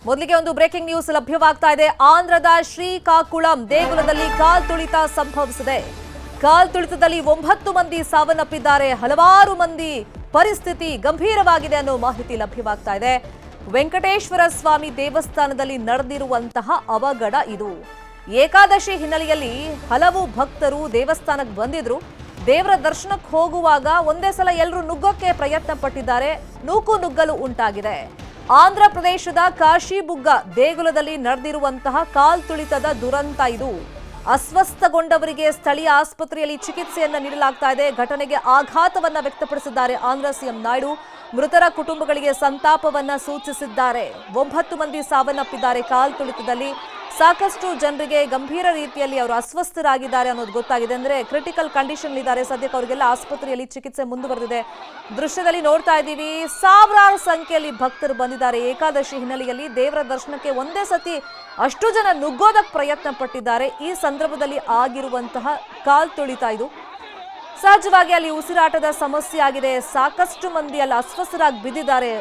ಮೊದಲಿಗೆ ಒಂದು breaking news ಲಭ್ಯವಾಗ್ತಾ ಇದೆ. ಆಂಧ್ರದ ಶ್ರೀಕಾಕುಳಂ ದೇಗುಲದಲ್ಲಿ ಕಾಲ್ತುಳಿತ ಸಂಭವಿಸಿದೆ. ಕಾಲ್ತುಳಿತದಲ್ಲಿ 9 ಮಂದಿ ಸಾವನ್ನಪ್ಪಿದ್ದಾರೆ. ಹಲವಾರು ಮಂದಿ ಪರಿಸ್ಥಿತಿ ಗಂಭೀರವಾಗಿದೆ ಅನ್ನೋ ಮಾಹಿತಿ ಲಭ್ಯವಾಗ್ತಾ ಇದೆ. ವೆಂಕಟೇಶ್ವರ ಸ್ವಾಮಿ ದೇವಸ್ಥಾನದಲ್ಲಿ ನಡೆದಿರುವಂತಹ ಅವಘಡ ಇದು. ಏಕಾದಶಿ ಹಿನ್ನೆಲೆಯಲ್ಲಿ ಹಲವು ಭಕ್ತರು ದೇವಸ್ಥಾನಕ್ಕೆ ಬಂದಿದ್ರು. ದೇವರ ದರ್ಶನಕ್ಕೆ ಹೋಗುವಾಗ ಒಂದೇ ಸಲ ಎಲ್ಲರೂ ನುಗ್ಗೋಕೆ ಪ್ರಯತ್ನ ಪಟ್ಟಿದ್ದಾರೆ. ನುಗ್ಗಲು ಉಂಟಾಗಿದೆ. ಆಂಧ್ರ ಪ್ರದೇಶದ ಕಾಶಿಬುಗ್ಗ ದೇಗುಲದಲ್ಲಿ ನಡೆದಿರುವಂತಹ ಕಾಲ್ತುಳಿತದ ದುರಂತ ಇದು. ಅಸ್ವಸ್ಥಗೊಂಡವರಿಗೆ ಸ್ಥಳೀಯ ಆಸ್ಪತ್ರೆಯಲ್ಲಿ ಚಿಕಿತ್ಸೆಯನ್ನ ನೀಡಲಾಗ್ತಾ ಇದೆ. ಘಟನೆಗೆ ಆಘಾತವನ್ನ ವ್ಯಕ್ತಪಡಿಸಿದ್ದಾರೆ ಆಂಧ್ರ ಸಿಎಂ ನಾಯ್ಡು. ಮೃತರ ಕುಟುಂಬಗಳಿಗೆ ಸಂತಾಪವನ್ನ ಸೂಚಿಸಿದ್ದಾರೆ. 9 ಮಂದಿ ಸಾವನ್ನಪ್ಪಿದ್ದಾರೆ ಕಾಲ್ತುಳಿತದಲ್ಲಿ. ಸಾಕಷ್ಟು ಜನರಿಗೆ ಗಂಭೀರ ರೀತಿಯಲ್ಲಿ ಅವರು ಅಸ್ವಸ್ಥರಾಗಿದ್ದಾರೆ ಅನ್ನೋದು ಗೊತ್ತಾಗಿದೆ. ಅಂದ್ರೆ ಕ್ರಿಟಿಕಲ್ ಕಂಡೀಷನ್ ಇದ್ದಾರೆ. ಸದ್ಯಕ್ಕೆ ಅವರಿಗೆಲ್ಲ ಆಸ್ಪತ್ರೆಯಲ್ಲಿ ಚಿಕಿತ್ಸೆ ಮುಂದುವರೆದಿದೆ. ದೃಶ್ಯದಲ್ಲಿ ನೋಡ್ತಾ ಇದ್ದೀವಿ, ಸಾವಿರಾರು ಸಂಖ್ಯೆಯಲ್ಲಿ ಭಕ್ತರು ಬಂದಿದ್ದಾರೆ. ಏಕಾದಶಿ ಹಿನ್ನೆಲೆಯಲ್ಲಿ ದೇವರ ದರ್ಶನಕ್ಕೆ ಒಂದೇ ಸತಿ ಅಷ್ಟು ಜನ ನುಗ್ಗೋದಕ್ಕೆ ಪ್ರಯತ್ನ ಪಟ್ಟಿದ್ದಾರೆ. ಈ ಸಂದರ್ಭದಲ್ಲಿ ಆಗಿರುವಂತಹ ಕಾಲ್ತುಳಿತ ಇದು. ಸಹಜವಾಗಿ ಅಲ್ಲಿ ಉಸಿರಾಟದ ಸಮಸ್ಯೆ ಆಗಿದೆ. ಸಾಕಷ್ಟು ಮಂದಿ ಅಲ್ಲಿ ಅಸ್ವಸ್ಥರಾಗಿ ಬಿದ್ದಿದ್ದಾರೆ.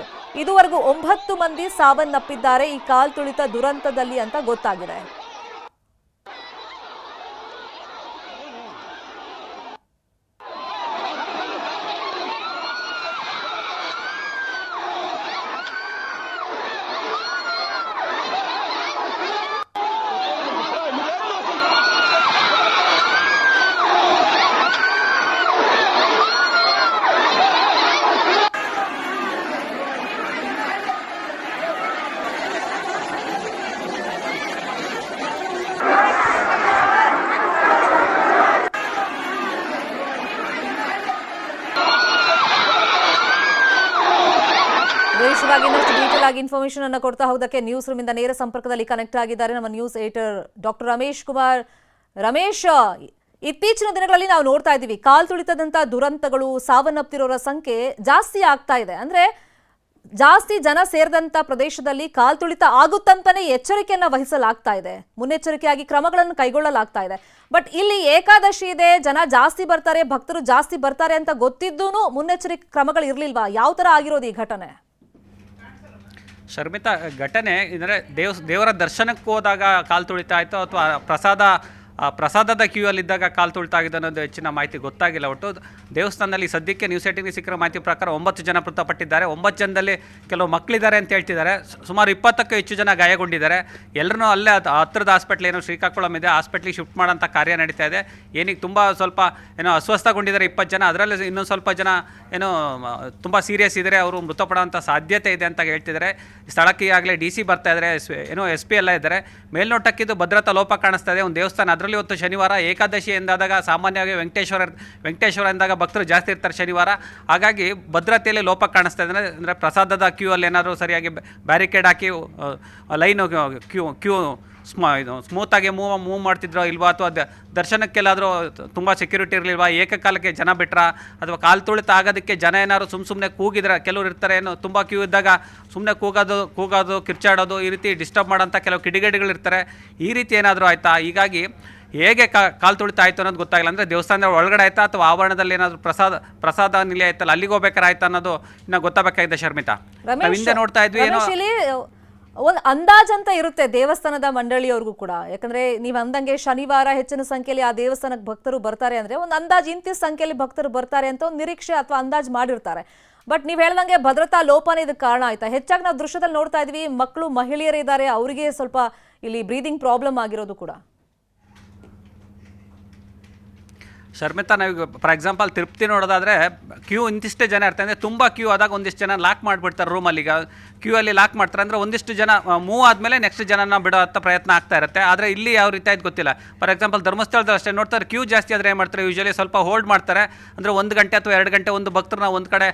ಇದುವರೆಗೂ 9 ಮಂದಿ ಸಾವನ್ನಪ್ಪಿದ್ದಾರೆ ಈ ಕಾಲ್ತುಳಿತ ದುರಂತದಲ್ಲಿ ಅಂತ ಗೊತ್ತಾಗಿದೆ. ವಿಶೇಷವಾಗಿ ಇನ್ನಷ್ಟು ಡೀಟೇಲ್ ಆಗಿ ಇನ್ಫಾರ್ಮೇಶನ್ ಅನ್ನು ಕೊಡ್ತಾ ಹೋದಕ್ಕೆ ನ್ಯೂಸ್ ರೂಮ್ ಇಂದ ನೇರ ಸಂಪರ್ಕದಲ್ಲಿ ಕನೆಕ್ಟ್ ಆಗಿದ್ದಾರೆ ನಮ್ಮ news editor doctor Ramesh Kumar. Ramesh, ಇತ್ತೀಚಿನ ದಿನಗಳಲ್ಲಿ ನಾವು ನೋಡ್ತಾ ಇದ್ದೀವಿ ಕಾಲ್ತುಳಿತದಂತ ದುರಂತಗಳು, ಸಾವನ್ನಪ್ಪಿರೋರ ಸಂಖ್ಯೆ ಜಾಸ್ತಿ ಆಗ್ತಾ ಇದೆ. ಅಂದ್ರೆ ಜಾಸ್ತಿ ಜನ ಸೇರಿದಂತ ಪ್ರದೇಶದಲ್ಲಿ ಕಾಲ್ತುಳಿತ ಆಗುತ್ತಂತಾನೆ ಎಚ್ಚರಿಕೆಯನ್ನ ವಹಿಸಲಾಗ್ತಾ ಇದೆ. ಮುನ್ನೆಚ್ಚರಿಕೆಯಾಗಿ ಕ್ರಮಗಳನ್ನು ಕೈಗೊಳ್ಳಲಾಗ್ತಾ ಇದೆ. ಬಟ್ ಇಲ್ಲಿ ಏಕಾದಶಿ ಇದೆ, ಜನ ಜಾಸ್ತಿ ಬರ್ತಾರೆ, ಭಕ್ತರು ಜಾಸ್ತಿ ಬರ್ತಾರೆ ಅಂತ ಗೊತ್ತಿದ್ದೂ ಮುನ್ನೆಚ್ಚರಿಕೆ ಕ್ರಮಗಳು ಇರ್ಲಿಲ್ವಾ? ಯಾವ ತರ ಆಗಿರೋದು ಈ ಘಟನೆ? ಶರ್ಮಿತಾ, ಘಟನೆ ಅಂದರೆ ದೇವರ ದರ್ಶನಕ್ಕೆ ಹೋದಾಗ ಕಾಲು ತುಳಿತ ಆಯಿತು ಅಥವಾ ಪ್ರಸಾದದ ಕ್ಯೂ ಅಲ್ಲಿದ್ದಾಗ ಕಾಲು ತುಳಿತ ಆಗಿದೆ ಅನ್ನೋದು ಹೆಚ್ಚಿನ ಮಾಹಿತಿ ಗೊತ್ತಾಗಿಲ್ಲ. ಒಟ್ಟು ದೇವಸ್ಥಾನದಲ್ಲಿ ಸದ್ಯಕ್ಕೆ ನ್ಯೂಸ್ 18ಗೆ ಸಿಕ್ಕಿರೋ ಮಾಹಿತಿ ಪ್ರಕಾರ 9 ಜನ ಮೃತಪಟ್ಟಿದ್ದಾರೆ. 9 ಜನದಲ್ಲಿ ಕೆಲವು ಮಕ್ಕಳಿದ್ದಾರೆ ಅಂತ ಹೇಳ್ತಿದ್ದಾರೆ. ಸುಮಾರು 20ಕ್ಕೂ ಹೆಚ್ಚು ಜನ ಗಾಯಗೊಂಡಿದ್ದಾರೆ. ಎಲ್ಲರೂ ಅಲ್ಲೇ ಹತ್ತಿರದ ಹಾಸ್ಪಿಟ್ಲ್ ಏನೋ ಶ್ರೀಕಾಕುಳಂ ಇದೆ, ಹಾಸ್ಪಿಟ್ಲಿಗೆ ಶಿಫ್ಟ್ ಮಾಡೋಂಥ ಕಾರ್ಯ ನಡೀತಾ ಇದೆ. ಏನಕ್ಕೆ ತುಂಬ ಸ್ವಲ್ಪ ಏನೋ ಅಸ್ವಸ್ಥಗೊಂಡಿದ್ದಾರೆ 20 ಜನ. ಅದರಲ್ಲಿ ಇನ್ನೊಂದು ಸ್ವಲ್ಪ ಜನ ಏನೋ ತುಂಬ ಸೀರಿಯಸ್ ಇದ್ದಾರೆ, ಅವರು ಮೃತಪಡೋಂಥ ಸಾಧ್ಯತೆ ಇದೆ ಅಂತ ಹೇಳ್ತಿದ್ದಾರೆ. ಸ್ಥಳಕ್ಕೆ ಈಗಾಗಲೇ DC ಬರ್ತಾ ಇದ್ದಾರೆ, ಏನೋ SP ಎಲ್ಲ ಇದ್ದಾರೆ. ಮೇಲ್ನೋಟಕ್ಕಿದ್ದು ಭದ್ರತಾ ಲೋಪ ಕಾಣಿಸ್ತಾ ಇದೆ ಒಂದು ದೇವಸ್ಥಾನ. ಅದರಲ್ಲಿ ಇವತ್ತು ಶನಿವಾರ ಏಕಾದಶಿ ಎಂದಾದಾಗ ಸಾಮಾನ್ಯವಾಗಿ ವೆಂಕಟೇಶ್ವರ ಎಂದಾಗ ಭಕ್ತರು ಜಾಸ್ತಿ ಇರ್ತಾರೆ ಶನಿವಾರ. ಹಾಗಾಗಿ ಭದ್ರತೆಯಲ್ಲಿ ಲೋಪ ಕಾಣಿಸ್ತಾ ಇದೆ. ಅಂದರೆ ಪ್ರಸಾದದ ಕ್ಯೂ ಅಲ್ಲಿ ಏನಾದರೂ ಸರಿಯಾಗಿ ಬ್ಯಾರಿಕೇಡ್ ಹಾಕಿ ಲೈನು ಕ್ಯೂ ಸ್ಮೂತಾಗಿ ಮೂವ್ ಮಾಡ್ತಿದ್ರೋ ಇಲ್ವಾ, ಅಥವಾ ದರ್ಶನಕ್ಕೆಲ್ಲಾದರೂ ತುಂಬ ಸೆಕ್ಯೂರಿಟಿ ಇರಲಿಲ್ವಾ, ಏಕಕಾಲಕ್ಕೆ ಜನ ಬಿಟ್ರಾ, ಅಥವಾ ಕಾಲು ತುಳಿತ ಆಗೋದಕ್ಕೆ ಜನ ಏನಾದ್ರು ಸುಮ್ಮನೆ ಕೂಗಿದ್ರೆ, ಕೆಲವರು ಇರ್ತಾರೆ ಏನು ತುಂಬ ಕ್ಯೂ ಇದ್ದಾಗ ಸುಮ್ಮನೆ ಕೂಗೋದು ಕಿರ್ಚಾಡೋದು, ಈ ರೀತಿ ಡಿಸ್ಟರ್ಬ್ ಮಾಡೋಂಥ ಕೆಲವು ಕಿಡಿಗೇಡಿಗಳಿರ್ತಾರೆ. ಈ ರೀತಿ ಏನಾದರೂ ಆಯಿತಾ? ಹೀಗಾಗಿ ಹೇಗೆ ಕಾಲು ತುಳಿತ ಆಯಿತು ಅನ್ನೋದು ಗೊತ್ತಾಗಿಲ್ಲ. ಅಂದರೆ ದೇವಸ್ಥಾನದ ಒಳಗಡೆ ಆಯಿತಾ ಅಥವಾ ಆವರಣದಲ್ಲಿ ಏನಾದರೂ ಪ್ರಸಾದ ನಿಲಯ ಆಯ್ತಲ್ಲ ಅಲ್ಲಿಗೆ ಹೋಗ್ಬೇಕಾರೆ ಆಯ್ತಾ ಅನ್ನೋದು ಇನ್ನು ಗೊತ್ತಾಗಬೇಕಾಗಿದೆ. ಶರ್ಮಿತಾ, ನಾವು ಹಿಂದೆ ನೋಡ್ತಾ ಇದ್ವಿ ಏನೋ ಒಂದು ಅಂದಾಜ್ ಅಂತ ಇರುತ್ತೆ ದೇವಸ್ಥಾನದ ಮಂಡಳಿಯವ್ರಿಗೂ ಕೂಡ. ಯಾಕಂದ್ರೆ ನೀವು ಅಂದಂಗೆ ಶನಿವಾರ ಹೆಚ್ಚಿನ ಸಂಖ್ಯೆಯಲ್ಲಿ ಆ ದೇವಸ್ಥಾನಕ್ಕೆ ಭಕ್ತರು ಬರ್ತಾರೆ ಅಂದ್ರೆ ಒಂದು ಅಂದಾಜ್ ಇಂತಿಷ್ಟು ಸಂಖ್ಯೆಯಲ್ಲಿ ಭಕ್ತರು ಬರ್ತಾರೆ ಅಂತ ಒಂದು ನಿರೀಕ್ಷೆ ಅಥವಾ ಅಂದಾಜ್ ಮಾಡಿರ್ತಾರೆ. ಬಟ್ ನೀವು ಹೇಳ್ದಂಗೆ ಭದ್ರತಾ ಲೋಪನೇ ಇದಕ್ಕೆ ಕಾರಣ ಆಯ್ತಾ? ಹೆಚ್ಚಾಗಿ ನಾವು ದೃಶ್ಯದಲ್ಲಿ ನೋಡ್ತಾ ಇದ್ವಿ, ಮಕ್ಕಳು ಮಹಿಳೆಯರು ಇದ್ದಾರೆ, ಅವರಿಗೆ ಸ್ವಲ್ಪ ಇಲ್ಲಿ ಬ್ರೀದಿಂಗ್ ಪ್ರಾಬ್ಲಮ್ ಆಗಿರೋದು ಕೂಡ. ಶರ್ಮಿತಾ, ನಾವೀಗ ಫಾರ್ ಎಕ್ಸಾಂಪಲ್ ತಿರುಪತಿ ನೋಡೋದಾದರೆ ಕ್ಯೂ ಇಂತಿಷ್ಟೇ ಜನ ಇರ್ತಾರೆ. ಅಂದರೆ ತುಂಬ ಕ್ಯೂ ಆದಾಗ ಒಂದಿಷ್ಟು ಜನ ಲಾಕ್ ಮಾಡಿಬಿಡ್ತಾರೆ ರೂಮಲ್ಲಿ. ಈಗ ಕ್ಯೂ ಅಲ್ಲಿ ಲಾಕ್ ಮಾಡ್ತಾರೆ ಅಂದರೆ ಒಂದಿಷ್ಟು ಜನ ಮೂವ್ ಆದಮೇಲೆ ನೆಕ್ಸ್ಟ್ ಜನನ ಬಿಡೋ ಅಂತ ಪ್ರಯತ್ನ ಆಗ್ತಾ ಇರುತ್ತೆ. ಆದರೆ ಇಲ್ಲಿ ಯಾವ ರೀತಿ ಆಯ್ತು ಗೊತ್ತಿಲ್ಲ. ಫಾರ್ ಎಕ್ಸಾಂಪಲ್ ಧರ್ಮಸ್ಥಳದಲ್ಲಿ ಅಷ್ಟೇ ನೋಡ್ತಾರೆ, ಕ್ಯೂ ಜಾಸ್ತಿ ಆದರೆ ಏನು ಮಾಡ್ತಾರೆ, ಯೂಶಲಿ ಸ್ವಲ್ಪ ಹೋಲ್ಡ್ ಮಾಡ್ತಾರೆ. ಅಂದರೆ 1 ಗಂಟೆ ಅಥವಾ 2 ಗಂಟೆ ಒಂದು ಭಕ್ತರನ್ನ ಒಂದು ಕಡೆ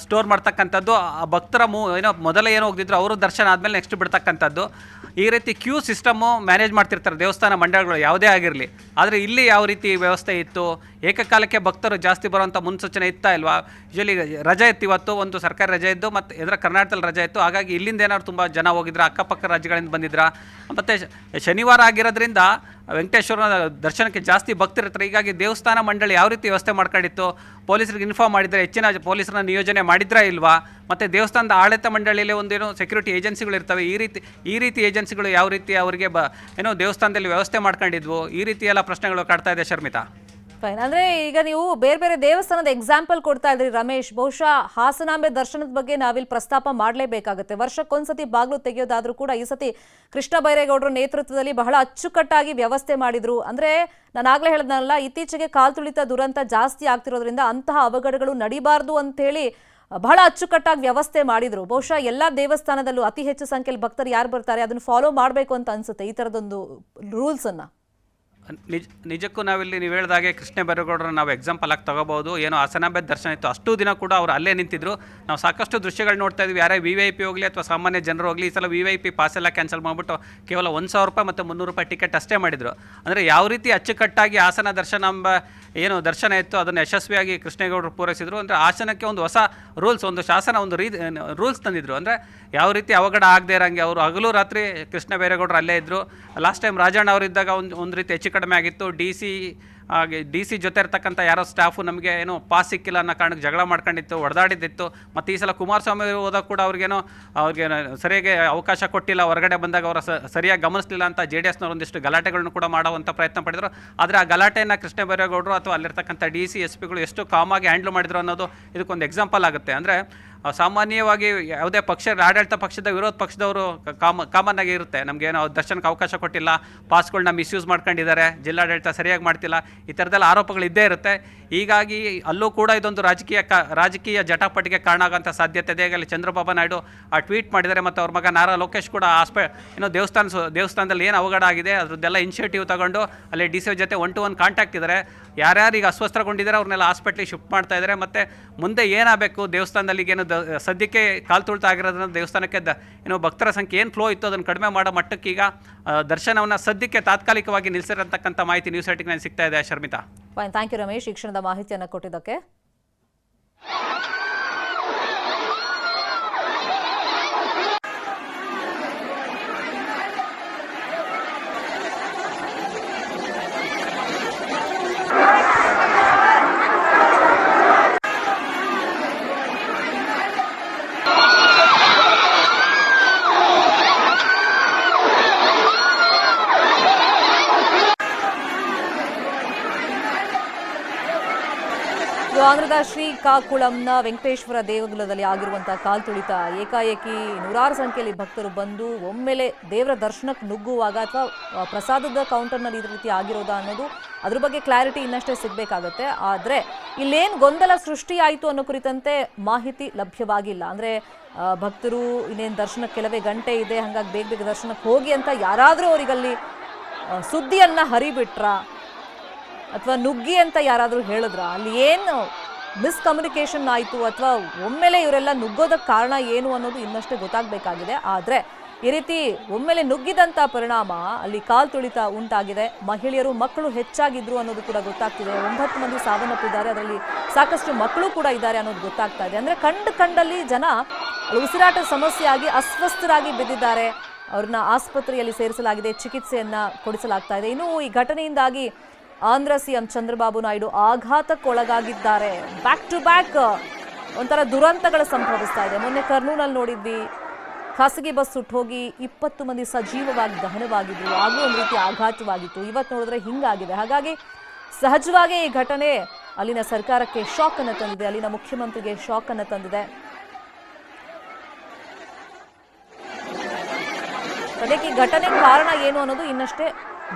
ಸ್ಟೋರ್ ಮಾಡ್ತಕ್ಕಂಥದ್ದು. ಆ ಭಕ್ತರ ಮೊದಲೇ ಏನೋ ಹೋಗಿದ್ರು ಅವರು ದರ್ಶನ ಆದಮೇಲೆ ನೆಕ್ಸ್ಟ್ ಬಿಡ್ತಕ್ಕಂಥದ್ದು. ಈ ರೀತಿ ಕ್ಯೂ ಸಿಸ್ಟಮು ಮ್ಯಾನೇಜ್ ಮಾಡ್ತಿರ್ತಾರೆ ದೇವಸ್ಥಾನ ಮಂಡಳಿಗಳು ಯಾವುದೇ ಆಗಿರಲಿ. ಆದರೆ ಇಲ್ಲಿ ಯಾವ ರೀತಿ ವ್ಯವಸ್ಥೆ ಇತ್ತು, ಏಕಕಾಲಕ್ಕೆ ಭಕ್ತರು ಜಾಸ್ತಿ ಬರುವಂಥ ಮುನ್ಸೂಚನೆ ಇತ್ತಾ ಇಲ್ವಾ? ಯೂಶಲಿ ರಜೆ ಇತ್ತು, ಇವತ್ತು ಒಂದು ಸರ್ಕಾರಿ ರಜೆ ಇದ್ದು ಮತ್ತು ಇದರ ಕರ್ನಾಟಕದಲ್ಲಿ ರಜೆ ಇತ್ತು, ಹಾಗಾಗಿ ಇಲ್ಲಿಂದ ಏನಾದ್ರು ತುಂಬ ಜನ ಹೋಗಿದ್ರ, ಅಕ್ಕಪಕ್ಕ ರಾಜ್ಯಗಳಿಂದ ಬಂದಿದ್ರ. ಮತ್ತು ಶನಿವಾರ ಆಗಿರೋದ್ರಿಂದ ವೆಂಕಟೇಶ್ವರನ ದರ್ಶನಕ್ಕೆ ಜಾಸ್ತಿ ಭಕ್ತರಿರ್ತಾರೆ. ಹೀಗಾಗಿ ದೇವಸ್ಥಾನ ಮಂಡಳಿ ಯಾವ ರೀತಿ ವ್ಯವಸ್ಥೆ ಮಾಡ್ಕೊಂಡಿತ್ತು, ಪೊಲೀಸರಿಗೆ ಇನ್ಫಾರ್ಮ್ ಮಾಡಿದರೆ ಹೆಚ್ಚಿನ ಪೊಲೀಸರನ್ನ ನಿಯೋಜನೆ ಮಾಡಿದ್ರಾ ಇಲ್ವಾ? ಮತ್ತು ದೇವಸ್ಥಾನದ ಆಡಳಿತ ಮಂಡಳಿಯಲ್ಲಿ ಒಂದೇನೋ ಸೆಕ್ಯೂರಿಟಿ ಏಜೆನ್ಸಿಗಳು ಇರ್ತವೆ, ಈ ರೀತಿ ಏಜೆನ್ಸಿಗಳು ಯಾವ ರೀತಿ ಅವರಿಗೆ ಏನೋ ದೇವಸ್ಥಾನದಲ್ಲಿ ವ್ಯವಸ್ಥೆ ಮಾಡ್ಕೊಂಡಿದ್ವು, ಈ ರೀತಿ ಎಲ್ಲ ಪ್ರಶ್ನೆಗಳು ಕಾಡ್ತಾ ಇದೆ ಶರ್ಮಿತಾ. ಫೈನ್. ಅಂದ್ರೆ ಈಗ ನೀವು ಬೇರೆ ಬೇರೆ ದೇವಸ್ಥಾನದ ಎಕ್ಸಾಂಪಲ್ ಕೊಡ್ತಾ ಇದ್ರಿ ರಮೇಶ್. ಬಹುಶಃ ಹಾಸನಾಂಬೆ ದರ್ಶನದ ಬಗ್ಗೆ ನಾವಿಲ್ಲಿ ಪ್ರಸ್ತಾಪ ಮಾಡಲೇಬೇಕಾಗುತ್ತೆ. ವರ್ಷಕ್ಕೊಂದ್ಸತಿ ಬಾಗ್ಲು ತೆಗೆಯೋದಾದ್ರೂ ಕೂಡ ಈ ಸತಿ ಕೃಷ್ಣ ಬೈರೇಗೌಡರ ನೇತೃತ್ವದಲ್ಲಿ ಬಹಳ ಅಚ್ಚುಕಟ್ಟಾಗಿ ವ್ಯವಸ್ಥೆ ಮಾಡಿದ್ರು. ಅಂದ್ರೆ ನಾನು ಆಗ್ಲೇ ಹೇಳಿದ್ನಲ್ಲ, ಇತ್ತೀಚೆಗೆ ಕಾಲ್ತುಳಿತ ದುರಂತ ಜಾಸ್ತಿ ಆಗ್ತಿರೋದ್ರಿಂದ ಅಂತಹ ಅವಘಡಗಳು ನಡಿಬಾರ್ದು ಅಂತ ಹೇಳಿ ಬಹಳ ಅಚ್ಚುಕಟ್ಟಾಗಿ ವ್ಯವಸ್ಥೆ ಮಾಡಿದ್ರು. ಬಹುಶಃ ಎಲ್ಲಾ ದೇವಸ್ಥಾನದಲ್ಲೂ ಅತಿ ಹೆಚ್ಚು ಸಂಖ್ಯೆಯಲ್ಲಿ ಭಕ್ತರು ಯಾರು ಬರ್ತಾರೆ ಅದನ್ನು ಫಾಲೋ ಮಾಡಬೇಕು ಅಂತ ಅನ್ಸುತ್ತೆ ಈ ತರದೊಂದು ರೂಲ್ಸ್ ಅನ್ನ. ನಿಜಕ್ಕೂ ನಾವಿಲ್ಲಿ ನೀವು ಹೇಳಿದಾಗೆ ಕೃಷ್ಣ ಬೈರೇಗೌಡರನ್ನ ನಾವು ಎಕ್ಸಾಂಪಲ್ ಆಗಿ ತಗೋಬಹುದು. ಏನೋ ಹಾಸನಾಂಬೆ ದರ್ಶನ ಇತ್ತು, ಅಷ್ಟು ದಿನ ಕೂಡ ಅವರು ಅಲ್ಲೇ ನಿಂತಿದ್ರು. ನಾವು ಸಾಕಷ್ಟು ದೃಶ್ಯಗಳು ನೋಡ್ತಾ ಇದ್ವಿ. ಯಾರೇ VIP ಹೋಗಲಿ ಅಥವಾ ಸಾಮಾನ್ಯ ಜನರು ಹೋಗಲಿ, ಈ ಸಲ VIP ಪಾಸ್ ಎಲ್ಲ ಕ್ಯಾನ್ಸಲ್ ಮಾಡಿಬಿಟ್ಟು ಕೇವಲ 1,000 ರೂಪಾಯಿ ಮತ್ತು 300 ರೂಪಾಯಿ ಟಿಕೆಟ್ ಅಷ್ಟೇ ಮಾಡಿದರು. ಅಂದರೆ ಯಾವ ರೀತಿ ಅಚ್ಚುಕಟ್ಟಾಗಿ ಹಾಸನ ದರ್ಶನಾಂಬ ಏನು ದರ್ಶನ ಇತ್ತು ಅದನ್ನು ಯಶಸ್ವಿಯಾಗಿ ಕೃಷ್ಣೇಗೌಡರು ಪೂರೈಸಿದರು. ಅಂದರೆ ಹಾಸನಕ್ಕೆ ಒಂದು ಹೊಸ ರೂಲ್ಸ್, ಒಂದು ಶಾಸನ, ಒಂದು ರೂಲ್ಸ್ ತಂದಿದ್ರು. ಅಂದರೆ ಯಾವ ರೀತಿ ಅವಘಡ ಆಗದೆ ಇರೋಂಗೆ ಅವರು ಹಗಲು ರಾತ್ರಿ ಕೃಷ್ಣ ಬೈರೇಗೌಡರು ಅಲ್ಲೇ ಇದ್ದರು. ಲಾಸ್ಟ್ ಟೈಮ್ ರಾಜಣ್ಣ ಅವರಿದ್ದಾಗ ಒಂದು ರೀತಿ ಹೆಚ್ಚು ಕಡಿಮೆ ಆಗಿತ್ತು. ಡಿ ಸಿ ಜೊತೆ ಇರ್ತಕ್ಕಂಥ ಯಾರೋ ಸ್ಟಾಫು ನಮಗೆ ಏನೋ ಪಾಸ್ ಸಿಕ್ಕಿಲ್ಲ ಅನ್ನೋ ಕಾರಣಕ್ಕೆ ಜಗಳ ಮಾಡ್ಕೊಂಡಿತ್ತು, ಹೊಡೆದಾಡಿದ್ದಿತ್ತು. ಮತ್ತು ಈ ಸಲ ಕುಮಾರಸ್ವಾಮಿ ಹೋದಾಗ ಕೂಡ ಅವ್ರಿಗೆ ಸರಿಯಾಗಿ ಅವಕಾಶ ಕೊಟ್ಟಿಲ್ಲ, ಹೊರಗಡೆ ಬಂದಾಗ ಅವರ ಸರಿಯಾಗಿ ಗಮನಿಸಲಿಲ್ಲ ಅಂತ JDSನವ್ರು ಒಂದಿಷ್ಟು ಗಲಾಟೆಗಳನ್ನು ಕೂಡ ಮಾಡುವಂಥ ಪ್ರಯತ್ನ ಪಡಿದ್ರು. ಆದರೆ ಆ ಗಲಾಟೆಯನ್ನು ಕೃಷ್ಣ ಬೈರೇಗೌಡರು ಅಥವಾ ಅಲ್ಲಿರ್ತಕ್ಕಂಥ DC SP ಎಷ್ಟು ಕಾಮಾಗಿ ಹ್ಯಾಂಡ್ಲ್ ಮಾಡಿದ್ರು ಅನ್ನೋದು ಇದಕ್ಕೊಂದು ಎಕ್ಸಾಂಪಲ್ ಆಗುತ್ತೆ. ಅಂದರೆ ಸಾಮಾನ್ಯವಾಗಿ ಯಾವುದೇ ಪಕ್ಷ, ಆಡಳಿತ ಪಕ್ಷದ ವಿರೋಧ ಪಕ್ಷದವರು ಕಾಮನ್ ಆಗಿ ಇರುತ್ತೆ, ನಮಗೆ ಏನೋ ದರ್ಶನಕ್ಕೆ ಅವಕಾಶ ಕೊಟ್ಟಿಲ್ಲ, ಪಾಸ್ಗಳನ್ನ ಮಿಸ್ಯೂಸ್ ಮಾಡ್ಕೊಂಡಿದ್ದಾರೆ, ಜಿಲ್ಲಾಡಳಿತ ಸರಿಯಾಗಿ ಮಾಡ್ತಿಲ್ಲ, ಈ ಥರದ್ದೆಲ್ಲ ಆರೋಪಗಳು ಇದ್ದೇ ಇರುತ್ತೆ. ಹೀಗಾಗಿ ಅಲ್ಲೂ ಕೂಡ ಇದೊಂದು ರಾಜಕೀಯ ಜಟಾಪಟಿಗೆ ಕಾರಣ ಆಗೋಂಥ ಸಾಧ್ಯತೆ ಇದೆ. ಅಲ್ಲಿ ಚಂದ್ರಬಾಬು ನಾಯ್ಡು ಟ್ವೀಟ್ ಮಾಡಿದ್ದಾರೆ ಮತ್ತು ಅವ್ರ ಮಗ ನಾರಾ ಲೋಕೇಶ್ ಕೂಡ ಏನೋ ದೇವಸ್ಥಾನದಲ್ಲಿ ಏನು ಅವಘಡ ಆಗಿದೆ ಅದರದ್ದೆಲ್ಲ ಇನಿಷಿಯೇಟಿವ್ ತಗೊಂಡು ಅಲ್ಲಿ DC ಜೊತೆ 1-to-1 ಕಾಂಟ್ಯಾಕ್ಟ್ ಇದ್ದಾರೆ. ಯಾರ್ಯಾರು ಈಗ ಅಸ್ವಸ್ಥಗೊಂಡಿದ್ದಾರೆ ಅವ್ರನ್ನೆಲ್ಲ ಹಾಸ್ಪಿಟ್ಲಿಗೆ ಶಿಫ್ಟ್ ಮಾಡ್ತಾ ಇದ್ದಾರೆ. ಮತ್ತು ಮುಂದೆ ಏನಾಗಬೇಕು ದೇವಸ್ಥಾನದಲ್ಲಿ, ಏನು ಸದ್ಯಕ್ಕೆ ಕಾಲು ತುಳಿತ ಆಗಿರೋದ್ರಿಂದ ದೇವಸ್ಥಾನಕ್ಕೆ ಏನೋ ಭಕ್ತರ ಸಂಖ್ಯೆ ಏನು ಫ್ಲೋ ಇತ್ತು ಅದನ್ನು ಕಡಿಮೆ ಮಾಡೋ ಮಟ್ಟಕ್ಕೆ ಈಗ ದರ್ಶನವನ್ನು ಸದ್ಯಕ್ಕೆ ತಾತ್ಕಾಲಿಕವಾಗಿ ನಿಲ್ಲಿಸಿರತಕ್ಕಂಥ ಮಾಹಿತಿ ನ್ಯೂಸ್ 18 ಸಿಗ್ತಾ ಇದೆ. Sharmita, fine, thank you Ramesh ಈ ಕ್ಷಣದ ಮಾಹಿತಿಯನ್ನು ಕೊಟ್ಟಿದ್ದಕ್ಕೆ. ಆಂಧ್ರದ ಶ್ರೀಕಾಕುಳಂನ ವೆಂಕಟೇಶ್ವರ ದೇಗುಲದಲ್ಲಿ ಆಗಿರುವಂತಹ ಕಾಲ್ತುಳಿತ, ಏಕಾಏಕಿ ನೂರಾರು ಸಂಖ್ಯೆಯಲ್ಲಿ ಭಕ್ತರು ಬಂದು ಒಮ್ಮೆಲೆ ದೇವರ ದರ್ಶನಕ್ಕೆ ನುಗ್ಗುವಾಗ ಅಥವಾ ಪ್ರಸಾದದ ಕೌಂಟರ್ನಲ್ಲಿ ಈ ರೀತಿ ಆಗಿರೋದಾ ಅನ್ನೋದು ಅದ್ರ ಬಗ್ಗೆ ಕ್ಲಾರಿಟಿ ಇನ್ನಷ್ಟೇ ಸಿಗಬೇಕಾಗತ್ತೆ. ಆದರೆ ಇಲ್ಲೇನು ಗೊಂದಲ ಸೃಷ್ಟಿಯಾಯಿತು ಅನ್ನೋ ಕುರಿತಂತೆ ಮಾಹಿತಿ ಲಭ್ಯವಾಗಿಲ್ಲ. ಅಂದರೆ ಭಕ್ತರು ಇನ್ನೇನು ದರ್ಶನಕ್ಕೆ ಕೆಲವೇ ಗಂಟೆ ಇದೆ, ಹಾಗಾಗಿ ಬೇಗ ಬೇಗ ದರ್ಶನಕ್ಕೆ ಹೋಗಿ ಅಂತ ಯಾರಾದರೂ ಅವರಿಗಲ್ಲಿ ಸುದ್ದಿಯನ್ನು ಹರಿಬಿಟ್ರ ಅಥವಾ ನುಗ್ಗಿ ಅಂತ ಯಾರಾದರೂ ಹೇಳಿದ್ರ, ಅಲ್ಲಿ ಏನು ಮಿಸ್ಕಮ್ಯುನಿಕೇಷನ್ ಆಯಿತು ಅಥವಾ ಒಮ್ಮೆಲೆ ಇವರೆಲ್ಲ ನುಗ್ಗೋದಕ್ಕೆ ಕಾರಣ ಏನು ಅನ್ನೋದು ಇನ್ನಷ್ಟೇ ಗೊತ್ತಾಗಬೇಕಾಗಿದೆ. ಆದರೆ ಈ ರೀತಿ ಒಮ್ಮೆಲೆ ನುಗ್ಗಿದಂಥ ಪರಿಣಾಮ ಅಲ್ಲಿ ಕಾಲ್ತುಳಿತ ಉಂಟಾಗಿದೆ. ಮಹಿಳೆಯರು, ಮಕ್ಕಳು ಹೆಚ್ಚಾಗಿದ್ರು ಅನ್ನೋದು ಕೂಡ ಗೊತ್ತಾಗ್ತಿದೆ. 9 ಮಂದಿ ಸಾವನ್ನಪ್ಪಿದ್ದಾರೆ, ಅದರಲ್ಲಿ ಸಾಕಷ್ಟು ಮಕ್ಕಳು ಕೂಡ ಇದ್ದಾರೆ ಅನ್ನೋದು ಗೊತ್ತಾಗ್ತಾ ಇದೆ. ಅಂದರೆ ಕಂಡಲ್ಲಿ ಜನ ಉಸಿರಾಟ ಸಮಸ್ಯೆ ಆಗಿ ಅಸ್ವಸ್ಥರಾಗಿ ಬಿದ್ದಿದ್ದಾರೆ. ಅವ್ರನ್ನ ಆಸ್ಪತ್ರೆಯಲ್ಲಿ ಸೇರಿಸಲಾಗಿದೆ, ಚಿಕಿತ್ಸೆಯನ್ನ ಕೊಡಿಸಲಾಗ್ತಾ ಇದೆ. ಇನ್ನು ಈ ಘಟನೆಯಿಂದಾಗಿ ಆಂಧ್ರ CM ಚಂದ್ರಬಾಬು ನಾಯ್ಡು ಆಘಾತಕ್ಕೊಳಗಾಗಿದ್ದಾರೆ. ಬ್ಯಾಕ್ ಟು ಬ್ಯಾಕ್ ಒಂಥರ ದುರಂತಗಳು ಸಂಭವಿಸ್ತಾ ಇದೆ. ಮೊನ್ನೆ ಕರ್ನೂಲಲ್ಲಿ ನೋಡಿದ್ವಿ, ಖಾಸಗಿ ಬಸ್ ಸುಟ್ಟು ಹೋಗಿ 20 ಮಂದಿ ಸಜೀವವಾಗಿ ದಹನವಾಗಿದ್ರು, ಹಾಗೂ ಒಂದು ರೀತಿ ಆಘಾತವಾಗಿತ್ತು. ಇವತ್ತು ನೋಡಿದ್ರೆ ಹಿಂಗಾಗಿದೆ. ಹಾಗಾಗಿ ಸಹಜವಾಗಿ ಈ ಘಟನೆ ಅಲ್ಲಿನ ಸರ್ಕಾರಕ್ಕೆ ಶಾಕ್ ಅನ್ನು ತಂದಿದೆ, ಅಲ್ಲಿನ ಮುಖ್ಯಮಂತ್ರಿಗೆ ಶಾಕ್ ಅನ್ನು ತಂದಿದೆ. ಅದಕ್ಕೆ ಈ ಘಟನೆ ಕಾರಣ ಏನು ಅನ್ನೋದು ಇನ್ನಷ್ಟೇ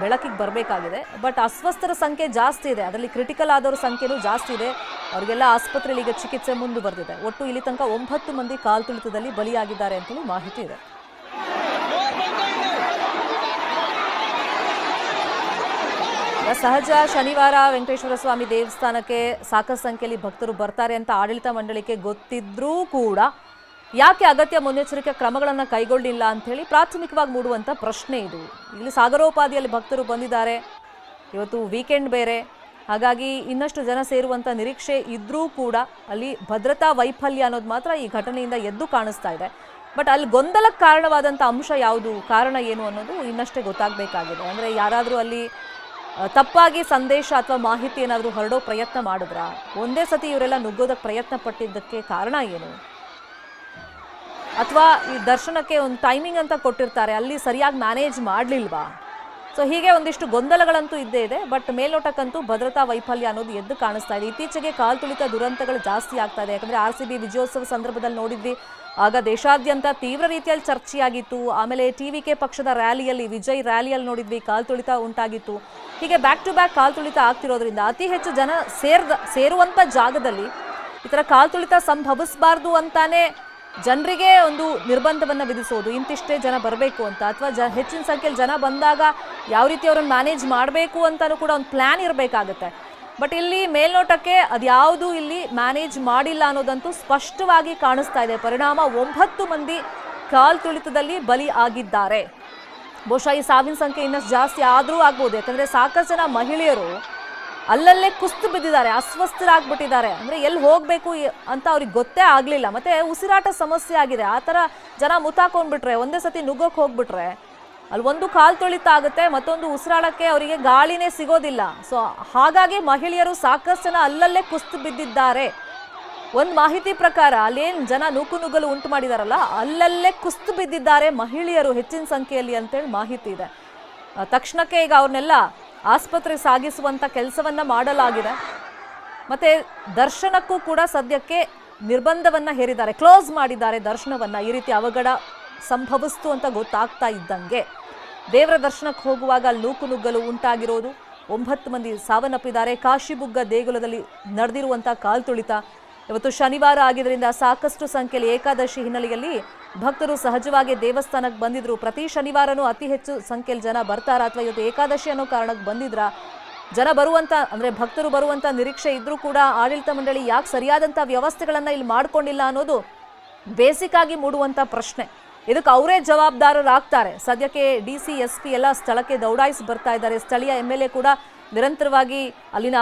ಬೆಳಕಿಗೆ ಬರಬೇಕಾಗಿದೆ. ಬಟ್ ಅಸ್ವಸ್ಥರ ಸಂಖ್ಯೆ ಜಾಸ್ತಿ ಇದೆ, ಅದರಲ್ಲಿ ಕ್ರಿಟಿಕಲ್ ಆದವರ ಸಂಖ್ಯೆನೂ ಜಾಸ್ತಿ ಇದೆ. ಅವರಿಗೆಲ್ಲ ಆಸ್ಪತ್ರೆಯಲ್ಲಿ ಈಗ ಚಿಕಿತ್ಸೆ ಮುಂದುವರೆದಿದೆ. ಒಟ್ಟು ಇಲ್ಲಿ ತನಕ 9 ಮಂದಿ ಕಾಲ್ತುಳಿತದಲ್ಲಿ ಬಲಿಯಾಗಿದ್ದಾರೆ ಅಂತಲೂ ಮಾಹಿತಿ ಇದೆ. ಸಹಜ ಶನಿವಾರ ವೆಂಕಟೇಶ್ವರ ಸ್ವಾಮಿ ದೇವಸ್ಥಾನಕ್ಕೆ ಸಾಕಷ್ಟು ಸಂಖ್ಯೆಯಲ್ಲಿ ಭಕ್ತರು ಬರ್ತಾರೆ ಅಂತ ಆಡಳಿತ ಮಂಡಳಿಗೆ ಗೊತ್ತಿದ್ರೂ ಕೂಡ ಯಾಕೆ ಅಗತ್ಯ ಮುನ್ನೆಚ್ಚರಿಕೆ ಕ್ರಮಗಳನ್ನು ಕೈಗೊಳ್ಳಿಲ್ಲ ಅಂತ ಹೇಳಿ ಪ್ರಾಥಮಿಕವಾಗಿ ಮೂಡುವಂಥ ಪ್ರಶ್ನೆ ಇದು. ಇಲ್ಲಿ ಸಾಗರೋಪಾದಿಯಲ್ಲಿ ಭಕ್ತರು ಬಂದಿದ್ದಾರೆ, ಇವತ್ತು ವೀಕೆಂಡ್ ಬೇರೆ, ಹಾಗಾಗಿ ಇನ್ನಷ್ಟು ಜನ ಸೇರುವಂಥ ನಿರೀಕ್ಷೆ ಇದ್ರೂ ಕೂಡ ಅಲ್ಲಿ ಭದ್ರತಾ ವೈಫಲ್ಯ ಅನ್ನೋದು ಮಾತ್ರ ಈ ಘಟನೆಯಿಂದ ಎದ್ದು ಕಾಣಿಸ್ತಾ ಇದೆ. ಬಟ್ ಅಲ್ಲಿ ಗೊಂದಲಕ್ಕೆ ಕಾರಣವಾದಂಥ ಅಂಶ ಯಾವುದು, ಕಾರಣ ಏನು ಅನ್ನೋದು ಇನ್ನಷ್ಟೇ ಗೊತ್ತಾಗಬೇಕಾಗಿದೆ. ಅಂದರೆ ಯಾರಾದರೂ ಅಲ್ಲಿ ತಪ್ಪಾಗಿ ಸಂದೇಶ ಅಥವಾ ಮಾಹಿತಿ ಏನಾದರೂ ಹರಡೋ ಪ್ರಯತ್ನ ಮಾಡಿದ್ರಾ, ಒಂದೇ ಸತಿ ಇವರೆಲ್ಲ ನುಗ್ಗೋದಕ್ಕೆ ಪ್ರಯತ್ನ ಪಟ್ಟಿದ್ದಕ್ಕೆ ಕಾರಣ ಏನು, ಅಥವಾ ಈ ದರ್ಶನಕ್ಕೆ ಒಂದು ಟೈಮಿಂಗ್ ಅಂತ ಕೊಟ್ಟಿರ್ತಾರೆ, ಅಲ್ಲಿ ಸರಿಯಾಗಿ ಮ್ಯಾನೇಜ್ ಮಾಡಲಿಲ್ವಾ? ಸೊ ಹೀಗೆ ಒಂದಿಷ್ಟು ಗೊಂದಲಗಳಂತೂ ಇದ್ದೇ ಇದೆ. ಬಟ್ ಮೇಲ್ನೋಟಕ್ಕಂತೂ ಭದ್ರತಾ ವೈಫಲ್ಯ ಅನ್ನೋದು ಎದ್ದು ಕಾಣಿಸ್ತಾ ಇದೆ. ಇತ್ತೀಚೆಗೆ ಕಾಲ್ತುಳಿತ ದುರಂತಗಳು ಜಾಸ್ತಿ ಆಗ್ತಾ ಇದೆ. ಯಾಕಂದರೆ RCB ವಿಜಯೋತ್ಸವ ಸಂದರ್ಭದಲ್ಲಿ ನೋಡಿದ್ವಿ, ಆಗ ದೇಶಾದ್ಯಂತ ತೀವ್ರ ರೀತಿಯಲ್ಲಿ ಚರ್ಚೆಯಾಗಿತ್ತು. ಆಮೇಲೆ TVK ಪಕ್ಷದ ರ್ಯಾಲಿಯಲ್ಲಿ, ವಿಜಯ್ ರ್ಯಾಲಿಯಲ್ಲಿ ನೋಡಿದ್ವಿ, ಕಾಲ್ತುಳಿತ ಉಂಟಾಗಿತ್ತು. ಹೀಗೆ ಬ್ಯಾಕ್ ಟು ಬ್ಯಾಕ್ ಕಾಲ್ತುಳಿತ ಆಗ್ತಿರೋದ್ರಿಂದ ಅತಿ ಹೆಚ್ಚು ಜನ ಸೇರುವಂಥ ಜಾಗದಲ್ಲಿ ಈ ಥರ ಕಾಲ್ತುಳಿತ ಸಂಭವಿಸಬಾರ್ದು ಅಂತಾನೆ ಜನರಿಗೆ ಒಂದು ನಿರ್ಬಂಧವನ್ನು ವಿಧಿಸೋದು, ಇಂತಿಷ್ಟೇ ಜನ ಬರಬೇಕು ಅಂತ, ಅಥವಾ ಹೆಚ್ಚಿನ ಸಂಖ್ಯೆಯಲ್ಲಿ ಜನ ಬಂದಾಗ ಯಾವ ರೀತಿ ಅವ್ರನ್ನ ಮ್ಯಾನೇಜ್ ಮಾಡಬೇಕು ಅಂತಲೂ ಕೂಡ ಒಂದು ಪ್ಲ್ಯಾನ್ ಇರಬೇಕಾಗುತ್ತೆ. ಬಟ್ ಇಲ್ಲಿ ಮೇಲ್ನೋಟಕ್ಕೆ ಅದ್ಯಾವುದು ಇಲ್ಲಿ ಮ್ಯಾನೇಜ್ ಮಾಡಿಲ್ಲ ಅನ್ನೋದಂತೂ ಸ್ಪಷ್ಟವಾಗಿ ಕಾಣಿಸ್ತಾ ಇದೆ. ಪರಿಣಾಮ 9 ಮಂದಿ ಕಾಲ್ತುಳಿತದಲ್ಲಿ ಬಲಿ ಆಗಿದ್ದಾರೆ. ಬಹುಶಃ ಈ ಸಾವಿನ ಸಂಖ್ಯೆ ಇನ್ನಷ್ಟು ಜಾಸ್ತಿ ಆದರೂ ಆಗ್ಬೋದು. ಯಾಕಂದರೆ ಸಾಕಷ್ಟು ಜನ ಮಹಿಳೆಯರು ಅಲ್ಲಲ್ಲೇ ಕುಸ್ತು ಬಿದ್ದಿದ್ದಾರೆ, ಅಸ್ವಸ್ಥರಾಗ್ಬಿಟ್ಟಿದ್ದಾರೆ. ಅಂದರೆ ಎಲ್ಲಿ ಹೋಗಬೇಕು ಅಂತ ಅವ್ರಿಗೆ ಗೊತ್ತೇ ಆಗಲಿಲ್ಲ. ಮತ್ತು ಉಸಿರಾಟ ಸಮಸ್ಯೆ ಆಗಿದೆ. ಆ ಥರ ಜನ ಮುತ್ತಾಕೊಂಡ್ಬಿಟ್ರೆ, ಒಂದೇ ಸತಿ ನುಗ್ಗೋಕ್ಕೆ ಹೋಗ್ಬಿಟ್ರೆ ಅಲ್ಲಿ ಒಂದು ಕಾಲ್ತುಳಿತ ಆಗುತ್ತೆ, ಮತ್ತೊಂದು ಉಸಿರಾಡೋಕ್ಕೆ ಅವರಿಗೆ ಗಾಳಿನೇ ಸಿಗೋದಿಲ್ಲ. ಸೊ ಹಾಗಾಗಿ ಮಹಿಳೆಯರು ಸಾಕಷ್ಟು ಜನ ಅಲ್ಲಲ್ಲೇ ಕುಸ್ತು ಬಿದ್ದಿದ್ದಾರೆ. ಒಂದು ಮಾಹಿತಿ ಪ್ರಕಾರ ಅಲ್ಲೇನು ಜನ ನುಗ್ಗಲು ಉಂಟು ಮಾಡಿದಾರಲ್ಲ, ಅಲ್ಲಲ್ಲೇ ಕುಸ್ತು ಬಿದ್ದಿದ್ದಾರೆ ಮಹಿಳೆಯರು ಹೆಚ್ಚಿನ ಸಂಖ್ಯೆಯಲ್ಲಿ ಅಂತೇಳಿ ಮಾಹಿತಿ ಇದೆ. ತಕ್ಷಣಕ್ಕೆ ಈಗ ಅವ್ರನ್ನೆಲ್ಲ ಆಸ್ಪತ್ರೆಗೆ ಸಾಗಿಸುವಂಥ ಕೆಲಸವನ್ನು ಮಾಡಲಾಗಿದೆ. ಮತ್ತು ದರ್ಶನಕ್ಕೂ ಕೂಡ ಸದ್ಯಕ್ಕೆ ನಿರ್ಬಂಧವನ್ನು ಹೇರಿದ್ದಾರೆ, ಕ್ಲೋಸ್ ಮಾಡಿದ್ದಾರೆ ದರ್ಶನವನ್ನು. ಈ ರೀತಿ ಅವಘಡ ಸಂಭವಿಸ್ತು ಅಂತ ಗೊತ್ತಾಗ್ತಾ ಇದ್ದಂಗೆ ದೇವರ ದರ್ಶನಕ್ಕೆ ಹೋಗುವಾಗ ಅಲ್ಲಿ ನುಗ್ಗಲು ಉಂಟಾಗಿರೋದು. 9 ಮಂದಿ ಸಾವನ್ನಪ್ಪಿದ್ದಾರೆ. ಕಾಶಿಬುಗ್ಗ ದೇಗುಲದಲ್ಲಿ ನಡೆದಿರುವಂಥ ಕಾಲ್ತುಳಿತ ಇವತ್ತು ಶನಿವಾರ ಆಗಿದ್ದರಿಂದ ಸಾಕಷ್ಟು ಸಂಖ್ಯೆಯಲ್ಲಿ ಏಕಾದಶಿ ಹಿನ್ನೆಲೆಯಲ್ಲಿ ಭಕ್ತರು ಸಹಜವಾಗಿ ದೇವಸ್ಥಾನಕ್ಕೆ ಬಂದಿದ್ರು. ಪ್ರತಿ ಶನಿವಾರನೂ ಅತಿ ಹೆಚ್ಚು ಸಂಖ್ಯೆಯಲ್ಲಿ ಜನ ಬರ್ತಾರ, ಅಥವಾ ಇವತ್ತು ಏಕಾದಶಿ ಅನ್ನೋ ಕಾರಣಕ್ಕೆ ಬಂದಿದ್ರ? ಜನ ಬರುವಂಥ, ಅಂದರೆ ಭಕ್ತರು ಬರುವಂಥ ನಿರೀಕ್ಷೆ ಇದ್ರೂ ಕೂಡ ಆಡಳಿತ ಮಂಡಳಿ ಯಾಕೆ ಸರಿಯಾದಂಥ ವ್ಯವಸ್ಥೆಗಳನ್ನು ಇಲ್ಲಿ ಮಾಡ್ಕೊಂಡಿಲ್ಲ ಅನ್ನೋದು ಬೇಸಿಕ್ ಆಗಿ ಮೂಡುವಂಥ ಪ್ರಶ್ನೆ. ಇದಕ್ಕೆ ಅವರೇ ಜವಾಬ್ದಾರರಾಗ್ತಾರೆ. ಸದ್ಯಕ್ಕೆ DC SP ಎಲ್ಲ ಸ್ಥಳಕ್ಕೆ ದೌಡಾಯಿಸಿ ಬರ್ತಾ ಇದ್ದಾರೆ. ಸ್ಥಳೀಯ MLA ಕೂಡ ನಿರಂತರವಾಗಿ ಅಲ್ಲಿನ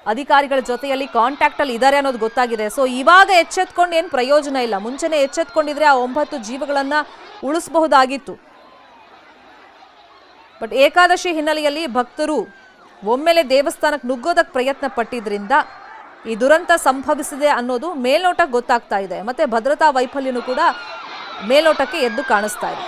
ಅಧಿಕಾರಿಗಳ ಜೊತೆಯಲ್ಲಿ ಕಾಂಟ್ಯಾಕ್ಟಲ್ಲಿ ಇದ್ದಾರೆ ಅನ್ನೋದು ಗೊತ್ತಾಗಿದೆ. ಸೊ ಇವಾಗ ಎಚ್ಚೆತ್ಕೊಂಡು ಏನು ಪ್ರಯೋಜನ ಇಲ್ಲ. ಮುಂಚೆನೇ ಎಚ್ಚೆತ್ಕೊಂಡಿದ್ರೆ ಆ 9 ಜೀವಗಳನ್ನು ಉಳಿಸಬಹುದಾಗಿತ್ತು. ಬಟ್ ಏಕಾದಶಿ ಹಿನ್ನೆಲೆಯಲ್ಲಿ ಭಕ್ತರು ಒಮ್ಮೆಲೆ ದೇವಸ್ಥಾನಕ್ಕೆ ನುಗ್ಗೋದಕ್ಕೆ ಪ್ರಯತ್ನ ಪಟ್ಟಿದ್ರಿಂದ ಈ ದುರಂತ ಸಂಭವಿಸಿದೆ ಅನ್ನೋದು ಮೇಲ್ನೋಟಕ್ಕೆ ಗೊತ್ತಾಗ್ತಾ ಇದೆ. ಮತ್ತು ಭದ್ರತಾ ವೈಫಲ್ಯನೂ ಕೂಡ ಮೇಲ್ನೋಟಕ್ಕೆ ಎದ್ದು ಕಾಣಿಸ್ತಾ ಇದೆ.